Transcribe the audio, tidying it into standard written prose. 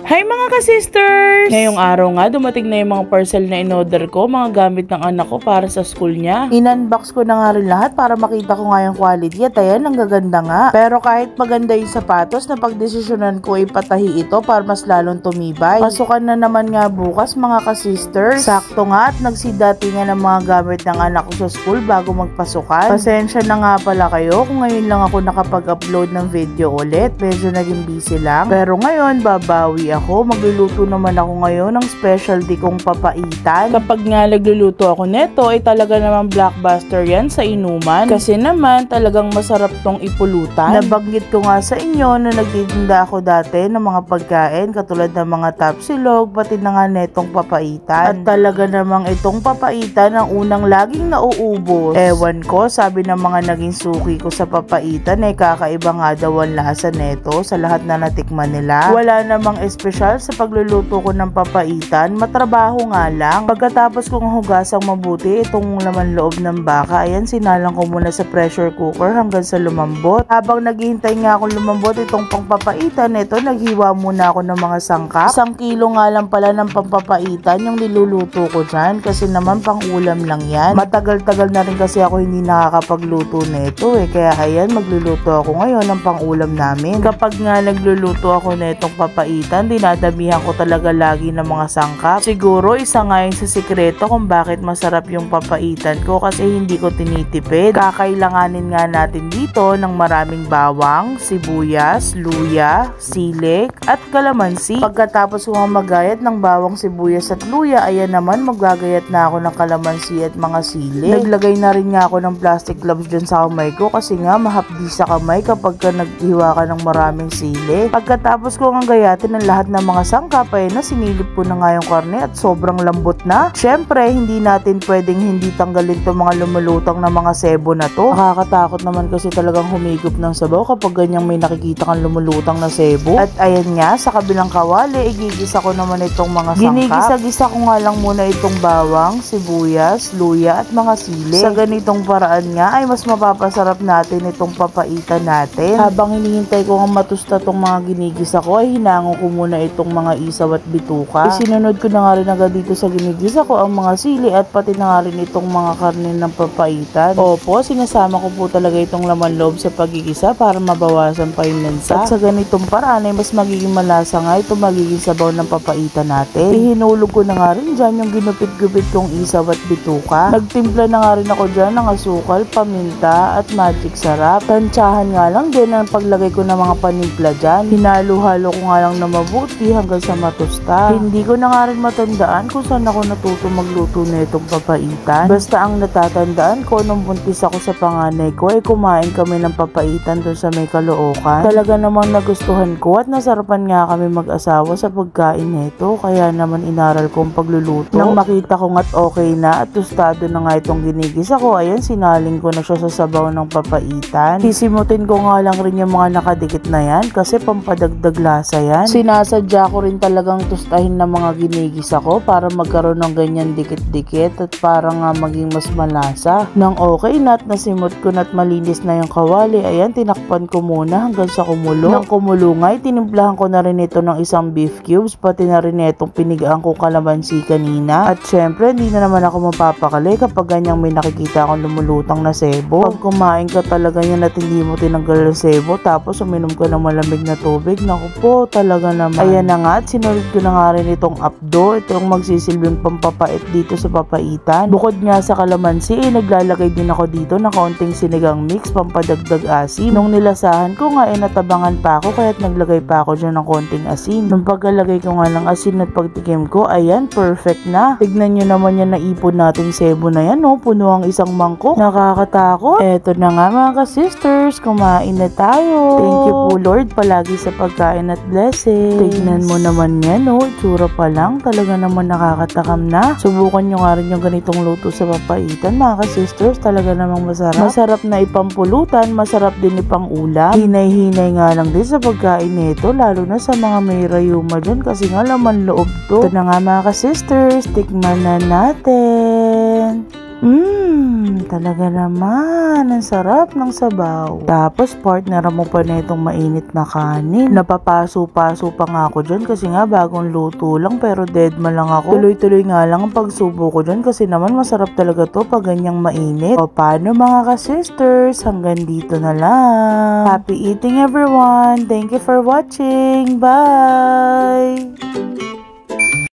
Hi mga ka-sisters! Ngayong araw nga, dumating na yung mga parcel na in-order ko, mga gamit ng anak ko para sa school niya. In-unbox ko na nga rin lahat para makita ko nga yung quality at ayan, ang gaganda nga. Pero kahit maganda yung sapatos, na pagdesisyonan ko ipatahi ito para mas lalong tumibay. Pasukan na naman nga bukas mga ka-sisters. Sakto nga at nagsidati nga ng mga gamit ng anak ko sa school bago magpasukan. Pasensya na nga pala kayo kung ngayon lang ako nakapag-upload ng video ulit. Medyo naging busy lang. Pero ngayon, babawi ako. Magluluto naman ako ngayon ng specialty kong papaitan. Kapag nga nagluluto ako neto, ay talaga naman blockbuster yan sa inuman. Kasi naman talagang masarap tong ipulutan. Nabanggit ko nga sa inyo na nagtitinda ako dati ng mga pagkain katulad ng mga tapsilog, pati na nga netong papaitan. At talaga namang itong papaitan ang unang laging nauubos. Ewan ko, sabi ng mga naging suki ko sa papaitan ay kakaiba nga daw ang lasa neto sa lahat na natikman nila. Wala namang espesyal sa pagluluto ko ng papaitan, matrabaho nga lang. Pagkatapos kong hugasang mabuti itong laman loob ng baka, ayan, sinalang ko muna sa pressure cooker hanggang sa lumambot. Habang naghihintay nga akong lumambot itong pangpapaitan, ito naghiwa muna ako ng mga sangkap. 1 kilo nga lang pala ng pampapaitan yung niluluto ko dyan kasi naman pang ulam lang yan. Matagal-tagal na rin kasi ako hindi nakakapagluto nito kaya ayan, magluluto ako ngayon ng pang ulam namin. Kapag nga nagluluto ako netong papaitan, dinadamihan ko talaga lagi ng mga sangkap. Siguro isa nga yung sa sikreto kung bakit masarap yung papaitan ko kasi hindi ko tinitipid. Kakailanganin nga natin dito ng maraming bawang, sibuyas, luya, silik, at kalamansi. Pagkatapos ko nga magayat ng bawang, sibuyas at luya, ayan naman maggagayat na ako ng kalamansi at mga silik. Naglagay na rin nga ako ng plastic gloves dyan sa kamay ko kasi nga mahapdi sa kamay kapag ka naghiwa ka ng maraming silik. Pagkatapos ko nga gayatin ng lahat ng mga sangkap ay sinilip ko na nga yung karne at sobrang lambot na. Syempre, hindi natin pwedeng hindi tanggalin itong mga lumulutang na mga sebo na to. Nakakatakot naman kasi talagang humigop ng sabaw kapag ganyang may nakikita kang lumulutang na sebo. At ayan nga, sa kabilang kawali, igigisa ko naman itong mga sangkap. Ginigisa-gisa ko nga lang muna itong bawang, sibuyas, luya at mga sili. Sa ganitong paraan nga ay mas mapapasarap natin itong papaitan natin. Habang hinihintay ko nga matusta itong mga ginigisa ko ay hinango ko muna itong mga isaw at bituka. Sinunod ko na nga rin agad dito sa ginigisa ko ang mga sili at pati na nga rin itong mga karne ng papaitan. Opo, sinasama ko po talaga itong laman loob sa pagigisa para mabawasan pa yung lansa. At sa ganitong paraan ay mas magiging malasa nga itong magiging sabaw ng papaitan natin. Ihinulog ko na nga rin dyan yung ginupit-gupit kong isaw at bituka. Nagtimpla na nga rin ako dyan ng asukal, paminta at magic sarap. Tansyahan nga lang din ang paglagay ko ng mga panimpla dyan. Hinalo-halo ko nga lang na mabuti hanggang sa matusta. Hindi ko na nga rin matandaan kung saan ako natuto magluto na itong papaitan. Basta ang natatandaan ko nung buntis ako sa panganay ko ay kumain kami ng papaitan doon sa may Caloocan. Talaga namang nagustuhan ko at nasarapan nga kami mag-asawa sa pagkain nito. Kaya naman inaral ko ang pagluluto. Nang makita ko nga't okay na at tostado na nga itong ginigisa ko, ayan, sinaling ko na siya sa sabaw ng papaitan. Sisimutin ko nga lang rin yung mga nakadikit na yan kasi pampadagdag lasa yan. Sinasadya ko rin talagang tustahin ng mga ginigisa ko para magkaroon ng ganyan dikit-dikit at para nga maging mas malasa. Nang okay na at nasimot ko na at malinis na yung kawali, ayan, tinakpan ko muna hanggang sa kumulo. Nang kumulo nga, tinimplahan ko na rin ito ng isang beef cubes, pati na rin itong pinigaan kong kalamansi kanina. At syempre, hindi na naman ako mapapakali kapag ganyang may nakikita akong lumulutang na sebo. Pag kumain ka talaga yan at hindi mo tinanggal ang sebo, tapos uminom ka ng malamig na tubig, naku po, talaga naman. Ayan na nga, at sinunod ko na nga rin itong apdo, itong magsisilbing pampapait dito sa papaitan. Bukod nga sa kalamansi, naglalagay din ako dito ng kaunting sinigang mix, pampadagdag asin. Nung nilasahan ko nga, natabangan pa ako, kaya't naglagay pa ako dyan ng konting asin. Nung pagkalagay ko nga ng asin at pagtikim ko, ayan, perfect na. Tignan nyo naman yan, naipon nating sebo na yan, no? Puno ang isang mangkok. Nakakatakot. Eto na nga mga ka-sisters, kumain na tayo. Thank you po Lord palagi sa pagkain at blessing. Tignan mo naman yan, no? Tsura pa lang, talaga naman nakakatakam na. Subukan nyo nga rin yung ganitong luto sa papaitan mga ka-sisters, talaga namang masarap. Masarap na ipampulutan, masarap din ipang ulam. Hinay-hinay nga lang din sa pagkain nito, lalo na sa mga may rayuma dyan kasi nga laman loob to. Ito na nga mga ka-sisters, tikman na natin. Talaga naman. Ang sarap ng sabaw. Tapos, partner mo pa na itong mainit na kanin. Napapaso-paso pa nga ako dyan kasi nga bagong luto lang pero dead ma lang ako. Tuloy-tuloy nga lang ang pagsubo ko dyan kasi naman masarap talaga to pag ganyang mainit. O paano mga ka-sisters? Hanggang dito na lang. Happy eating everyone. Thank you for watching. Bye!